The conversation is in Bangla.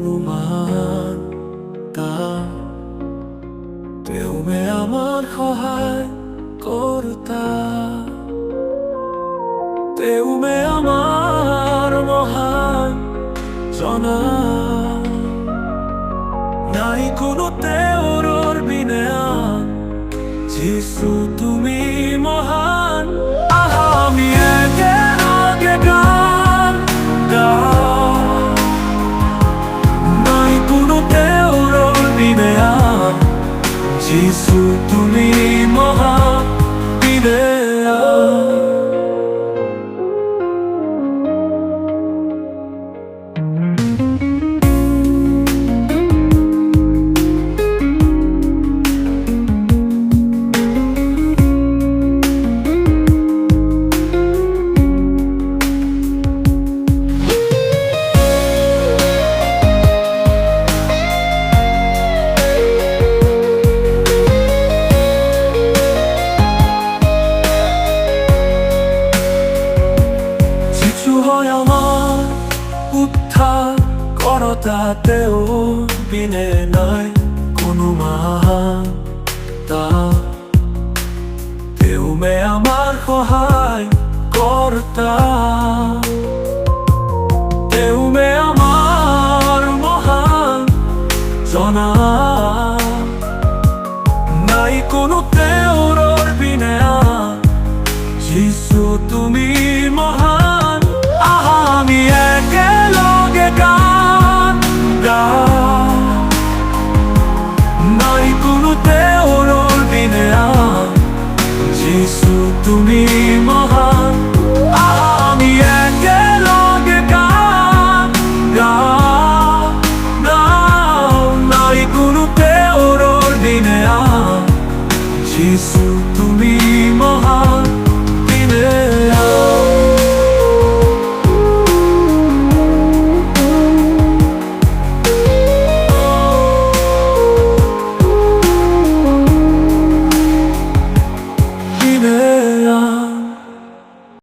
অনুমান তেওঁৱে আমাৰ সহায় কৰোতা, তেওঁৱে আমাৰ মহান জনা, নাই কোনো তেওঁৰ বিনে আন, যিছু তুমি মহান। আহা আমি একেলগে গান গাওঁ, নাই কোনো তেওঁৰ বিনে আন, যিছু তুমি মহান বিনে আন। আমার উদ্ধার করতা, তেওঁৰ বিনে নাই কোনো মহান, তেওঁৱে আমাৰ সহায় কৰ্তা, তেওঁৱে আমাৰ মহান জনা, নাই কোনো তেওঁৰ বিনে আন, যিছু তুমি মহান। আহা আমি একেলগে গান গাওঁ, নাই কোনো তেওঁৰ বিনে আন, যিছু তুমি মহান। আহা আমি একেলগে গান গাওঁ, নাই কোনো তেওঁৰ বিনে আন, যিছু